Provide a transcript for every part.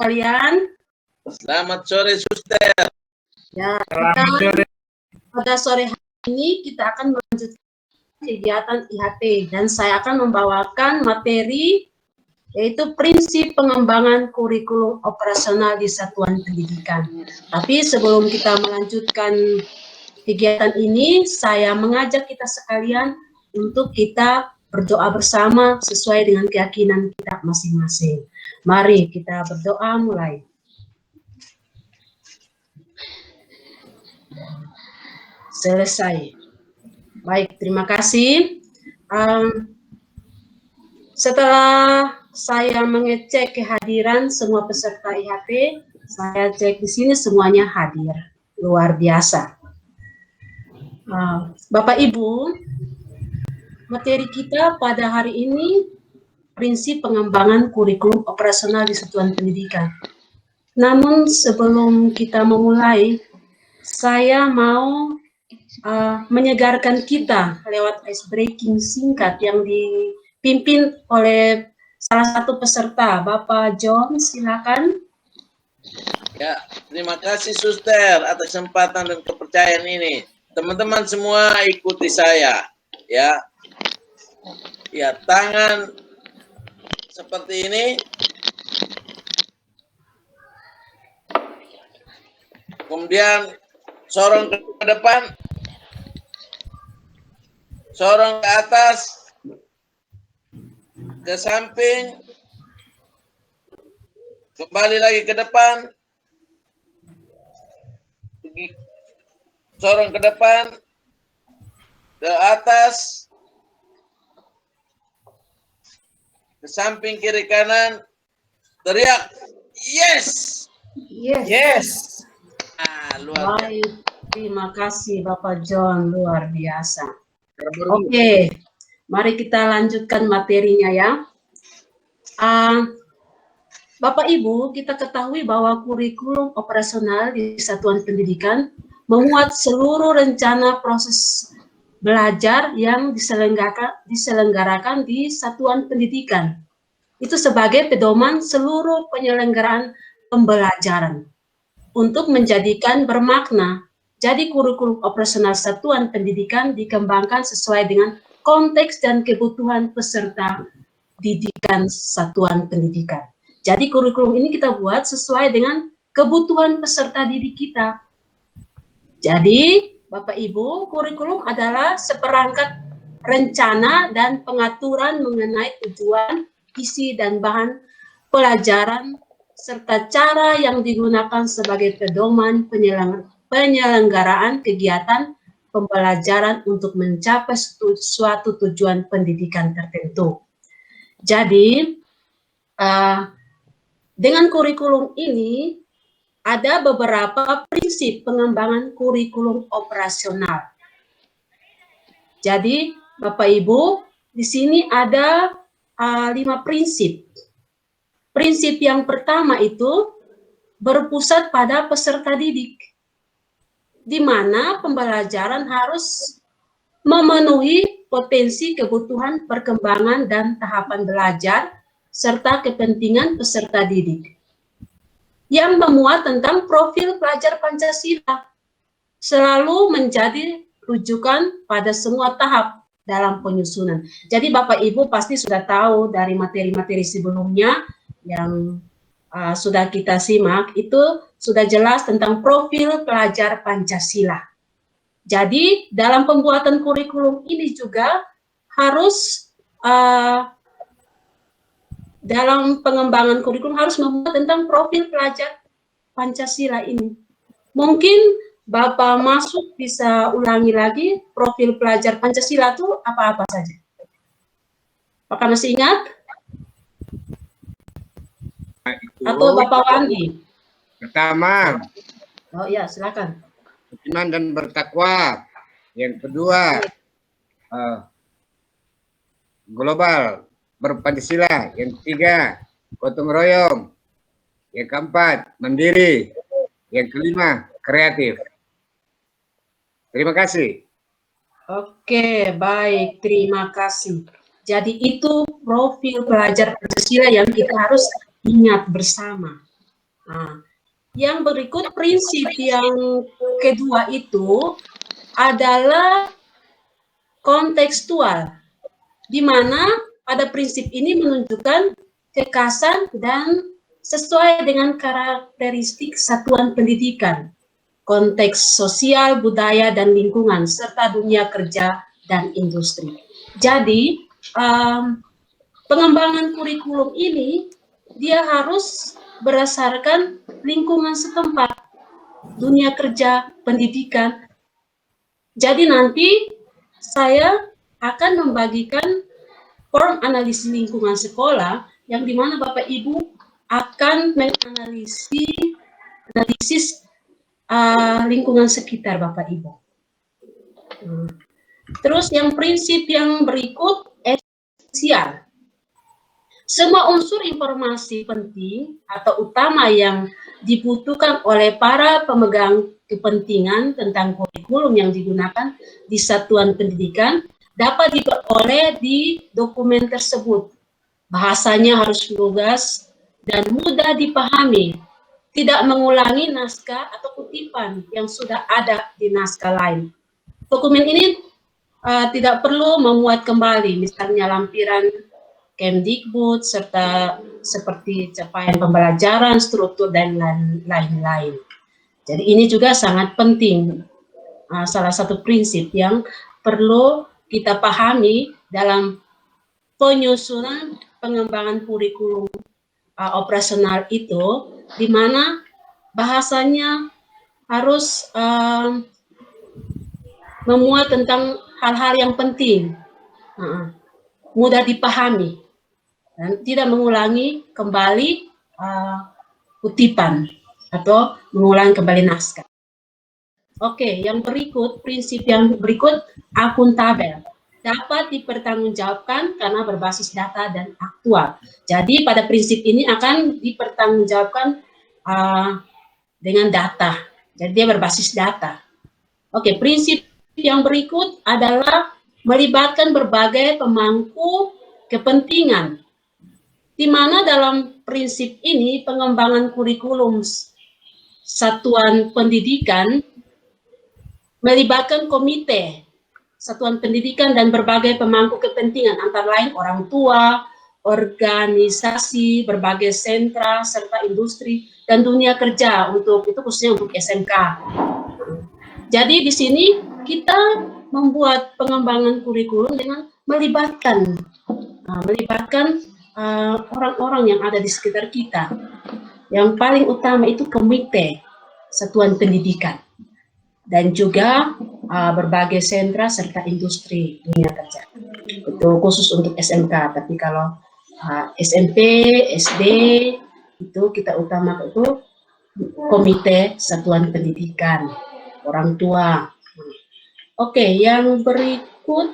kalian. Selamat sore, Suster. Ya, pada sore hari ini kita akan melanjutkan kegiatan IHT dan saya akan membawakan materi yaitu prinsip pengembangan kurikulum operasional di satuan pendidikan. Tapi sebelum kita melanjutkan kegiatan ini, saya mengajak kita sekalian untuk kita berdoa bersama sesuai dengan keyakinan kita masing-masing. Mari kita berdoa mulai. Selesai. Baik, terima kasih. Setelah saya mengecek kehadiran semua peserta IHT, saya cek di sini semuanya hadir. Luar biasa. Bapak Ibu, materi kita pada hari ini prinsip pengembangan kurikulum operasional di satuan pendidikan. Namun sebelum kita memulai, saya mau menyegarkan kita lewat ice breaking singkat yang dipimpin oleh salah satu peserta, Bapak John, silakan. Ya, terima kasih Suster atas kesempatan dan kepercayaan ini. Teman-teman semua ikuti saya, ya. Ya, tangan seperti ini. Kemudian sorong ke depan. Sorong ke atas, ke samping, kembali lagi ke depan, sorong ke depan, ke atas, ke samping kiri kanan, teriak, yes! Yes. Yes! Luar biasa. Baik, terima kasih Bapak John, luar biasa. Oke, mari kita lanjutkan materinya ya. Bapak Ibu, kita ketahui bahwa kurikulum operasional di satuan pendidikan memuat seluruh rencana proses belajar yang diselenggarakan di satuan pendidikan. Itu sebagai pedoman seluruh penyelenggaraan pembelajaran untuk menjadikan bermakna. Jadi kurikulum operasional satuan pendidikan dikembangkan sesuai dengan konteks dan kebutuhan peserta didikan satuan pendidikan. Jadi kurikulum ini kita buat sesuai dengan kebutuhan peserta didik kita. Jadi Bapak Ibu, kurikulum adalah seperangkat rencana dan pengaturan mengenai tujuan, isi dan bahan pelajaran serta cara yang digunakan sebagai pedoman penyelenggaraan kegiatan pembelajaran untuk mencapai suatu tujuan pendidikan tertentu. Jadi, dengan kurikulum ini, ada beberapa prinsip pengembangan kurikulum operasional. Jadi, Bapak Ibu, di sini ada 5 prinsip. Prinsip yang pertama itu berpusat pada peserta didik, di mana pembelajaran harus memenuhi potensi kebutuhan perkembangan dan tahapan belajar serta kepentingan peserta didik. Yang memuat tentang profil pelajar Pancasila selalu menjadi rujukan pada semua tahap dalam penyusunan. Jadi Bapak Ibu pasti sudah tahu dari materi-materi sebelumnya yang sudah kita simak, itu sudah jelas tentang profil pelajar Pancasila. Jadi dalam pembuatan kurikulum ini juga harus dalam pengembangan kurikulum harus membuat tentang profil pelajar Pancasila ini. Mungkin Bapak masuk bisa ulangi lagi profil pelajar Pancasila itu apa-apa saja. Apakah masih ingat? Atau Bapak Wandi? Pertama, oh ya, silakan. beriman dan bertakwa. Yang kedua, global berpancasila. Yang ketiga, gotong royong. Yang keempat, mandiri. Yang kelima, kreatif. Terima kasih. Oke, baik, terima kasih. Jadi itu profil pelajar Pancasila yang kita harus ingat bersama. Nah, yang berikut prinsip yang kedua itu adalah kontekstual, di mana pada prinsip ini menunjukkan kekhasan dan sesuai dengan karakteristik satuan pendidikan, konteks sosial, budaya, dan lingkungan, serta dunia kerja dan industri. Jadi, pengembangan kurikulum ini dia harus berdasarkan lingkungan setempat, dunia kerja, pendidikan. Jadi nanti saya akan membagikan form analisis lingkungan sekolah yang dimana Bapak Ibu akan menganalisis lingkungan sekitar Bapak Ibu. Terus yang prinsip yang berikut esensial. Semua unsur informasi penting atau utama yang dibutuhkan oleh para pemegang kepentingan tentang kurikulum yang digunakan di satuan pendidikan dapat diperoleh di dokumen tersebut. Bahasanya harus lugas dan mudah dipahami, tidak mengulangi naskah atau kutipan yang sudah ada di naskah lain. Dokumen ini tidak perlu memuat kembali, misalnya lampiran Kemdikbud, serta seperti capaian pembelajaran, struktur, dan lain-lain. Jadi ini juga sangat penting, salah satu prinsip yang perlu kita pahami dalam penyusunan pengembangan kurikulum operasional itu, di mana bahasanya harus memuat tentang hal-hal yang penting, mudah dipahami, dan tidak mengulangi kembali kutipan atau mengulangi kembali naskah. Oke, yang berikut, prinsip yang berikut, akuntabel. Dapat dipertanggungjawabkan karena berbasis data dan aktual. Jadi pada prinsip ini akan dipertanggungjawabkan dengan data. Jadi dia berbasis data. Oke, prinsip yang berikut adalah melibatkan berbagai pemangku kepentingan, di mana dalam prinsip ini pengembangan kurikulum satuan pendidikan melibatkan komite satuan pendidikan dan berbagai pemangku kepentingan, antara lain orang tua, organisasi, berbagai sentra, serta industri dan dunia kerja, untuk itu khususnya untuk SMK. Jadi di sini kita membuat pengembangan kurikulum dengan melibatkan orang-orang yang ada di sekitar kita. Yang paling utama itu komite satuan pendidikan dan juga berbagai sentra serta industri dunia kerja. Itu khusus untuk SMK, tapi kalau SMP, SD itu kita utamakan itu komite satuan pendidikan, orang tua. Oke, yang berikut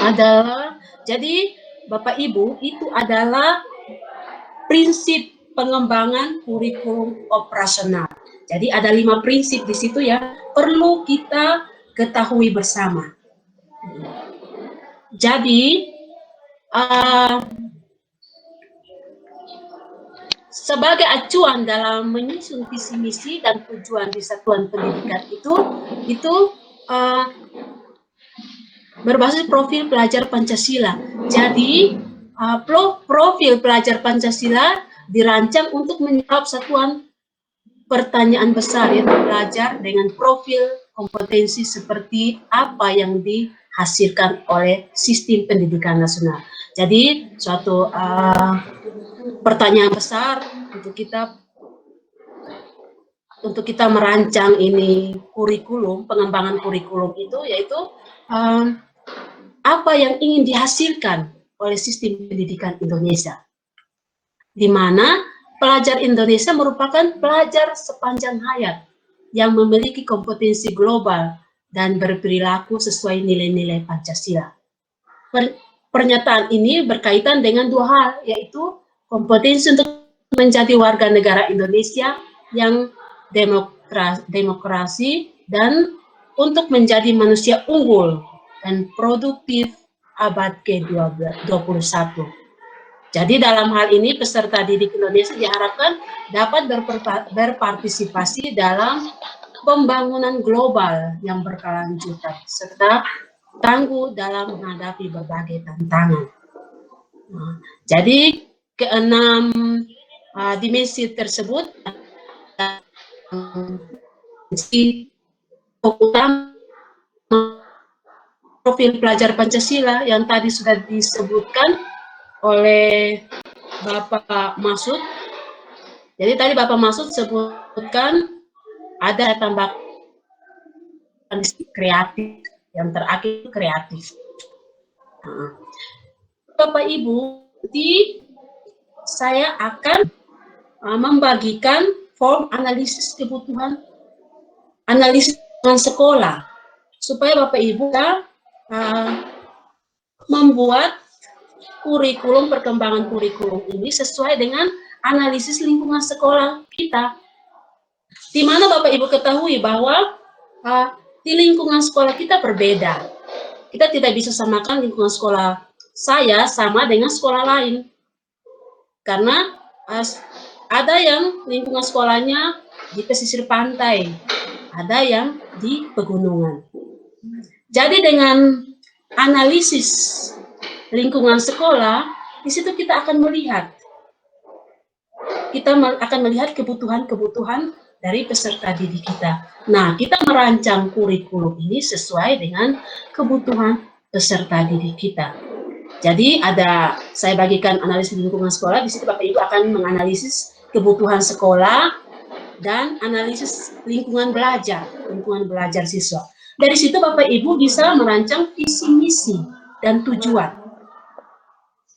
adalah, jadi Bapak Ibu, itu adalah prinsip pengembangan kurikulum operasional. Jadi ada 5 prinsip di situ ya, perlu kita ketahui bersama. Jadi sebagai acuan dalam menyusun visi misi dan tujuan di satuan pendidikan itu berbasis profil pelajar Pancasila. Jadi profil pelajar Pancasila dirancang untuk menjawab satuan pertanyaan besar, yaitu pelajar dengan profil kompetensi seperti apa yang dihasilkan oleh sistem pendidikan nasional. Jadi suatu pertanyaan besar untuk kita merancang ini kurikulum, pengembangan kurikulum itu, yaitu apa yang ingin dihasilkan oleh sistem pendidikan Indonesia, di mana pelajar Indonesia merupakan pelajar sepanjang hayat yang memiliki kompetensi global dan berperilaku sesuai nilai-nilai Pancasila. Pernyataan ini berkaitan dengan 2 hal, yaitu kompetensi untuk menjadi warga negara Indonesia yang demokrasi dan untuk menjadi manusia unggul dan produktif abad ke-21. Jadi dalam hal ini peserta didik Indonesia diharapkan dapat berpartisipasi dalam pembangunan global yang berkelanjutan serta tangguh dalam menghadapi berbagai tantangan. Nah, jadi keenam dimensi tersebut utama profil pelajar Pancasila yang tadi sudah disebutkan oleh Bapak Masud. Jadi tadi Bapak Masud sebutkan ada tambah kreatif, yang terakhir kreatif. Nah, Bapak Ibu, nanti saya akan membagikan form analisis kebutuhan sekolah supaya Bapak Ibu membuat kurikulum, perkembangan kurikulum ini sesuai dengan analisis lingkungan sekolah kita. Di mana Bapak Ibu ketahui bahwa di lingkungan sekolah kita berbeda. Kita tidak bisa samakan lingkungan sekolah saya sama dengan sekolah lain. Karena ada yang lingkungan sekolahnya di pesisir pantai, ada yang di pegunungan. Jadi dengan analisis lingkungan sekolah, di situ kita akan melihat kebutuhan-kebutuhan dari peserta didik kita. Nah, kita merancang kurikulum ini sesuai dengan kebutuhan peserta didik kita. Jadi saya bagikan analisis lingkungan sekolah, di situ Bapak Ibu akan menganalisis kebutuhan sekolah dan analisis lingkungan belajar siswa. Dari situ Bapak Ibu bisa merancang visi misi dan tujuan.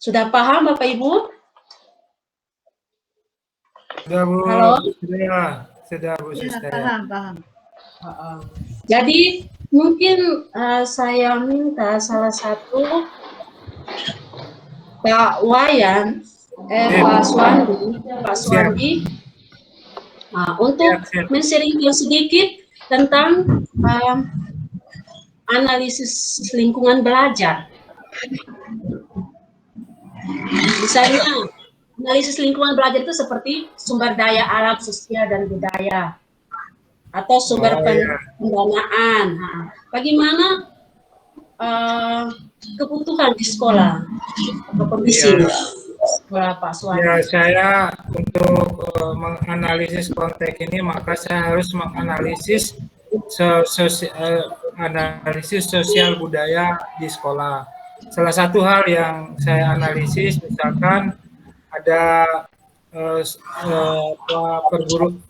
Sudah paham Bapak Ibu? Sudah Bu. Halo? Sudah Bu Sister. Paham. Jadi mungkin saya minta salah satu Pak Wayan, Pak Suwandi, untuk men-sharingkan sedikit tentang analisis lingkungan belajar. Misalnya, analisis lingkungan belajar itu seperti sumber daya alam, sosial, dan budaya, atau sumber pendanaan. Bagaimana kebutuhan di sekolah, kondisi sekolah Pak Suwandi? Ya, saya untuk menganalisis konteks ini, maka saya harus menganalisis analisis sosial budaya di sekolah. Salah satu hal yang saya analisis, misalkan ada perguru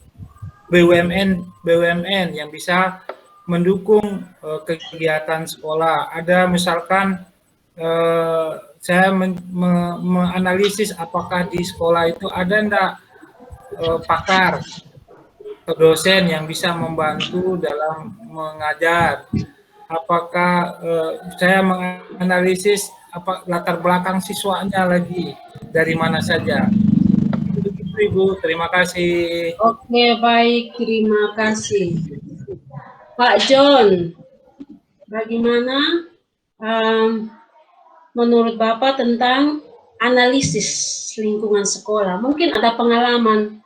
BUMN yang bisa mendukung kegiatan sekolah. Ada misalkan saya menganalisis apakah di sekolah itu ada enggak pakar atau dosen yang bisa membantu dalam mengajar. Apakah saya menganalisis latar belakang siswanya lagi, dari mana saja. Begitu Ibu, terima kasih. Oke, baik, terima kasih. Pak John, bagaimana menurut Bapak tentang analisis lingkungan sekolah? Mungkin ada pengalaman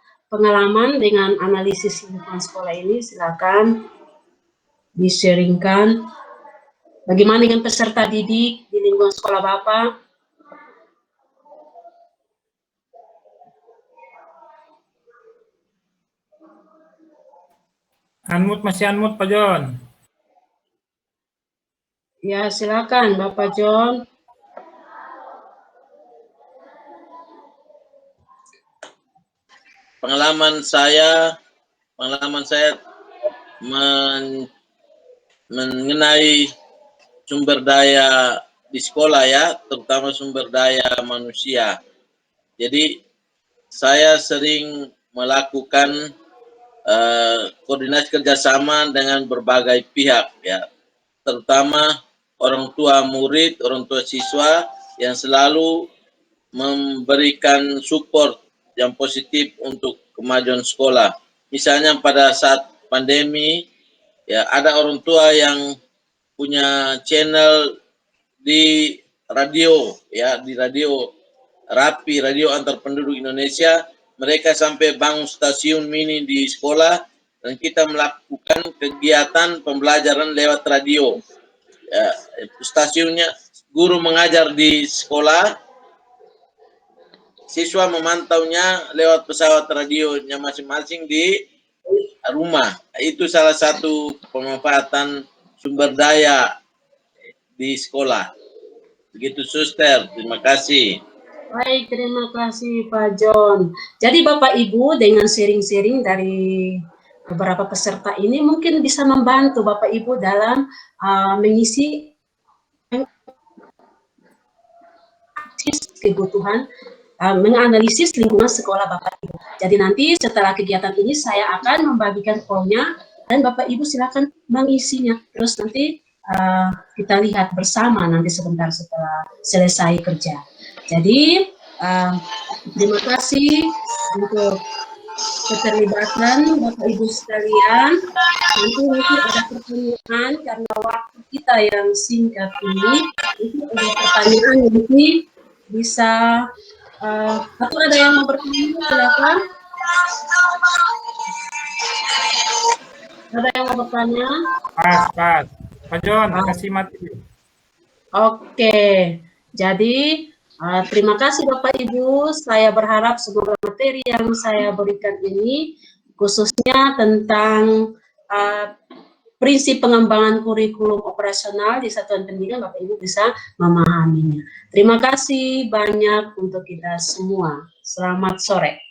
dengan analisis lingkungan sekolah ini, silakan di-sharingkan. Bagaimana dengan peserta didik di lingkungan sekolah Bapak? Masih unmute Pak John. Ya, silakan Bapak John. Pengalaman saya mengenai sumber daya di sekolah ya, terutama sumber daya manusia. Jadi saya sering melakukan koordinasi kerjasama dengan berbagai pihak ya, terutama orang tua murid, orang tua siswa yang selalu memberikan support yang positif untuk kemajuan sekolah. Misalnya pada saat pandemi, ya ada orang tua yang punya channel di radio, ya di radio rapi radio antar penduduk Indonesia. Mereka sampai bangun stasiun mini di sekolah dan kita melakukan kegiatan pembelajaran lewat radio. Stasiunnya guru mengajar di sekolah, siswa memantaunya lewat pesawat radionya masing-masing di rumah. Itu salah satu pemanfaatan sumber daya di sekolah. Begitu, Suster. Terima kasih. Baik, terima kasih Pak John. Jadi Bapak Ibu dengan sharing-sharing dari beberapa peserta ini mungkin bisa membantu Bapak Ibu dalam mengisi kebutuhan, menganalisis lingkungan sekolah Bapak Ibu. Jadi nanti setelah kegiatan ini saya akan membagikan formnya dan Bapak Ibu silakan mengisinya. Terus nanti kita lihat bersama nanti sebentar setelah selesai kerja. Jadi terima kasih untuk keterlibatan Bapak Ibu sekalian. Nanti mungkin ada pertanyaan karena waktu kita yang singkat ini. Itu ada pertanyaan nanti bisa atau ada yang mau bertanya, silakan. Ada yang mau bertanya? Pas. Pak John, kasih mati. Oke, jadi terima kasih Bapak Ibu. Saya berharap semoga materi yang saya berikan ini khususnya tentang prinsip pengembangan kurikulum operasional di satuan pendidikan Bapak Ibu bisa memahaminya. Terima kasih banyak untuk kita semua. Selamat sore.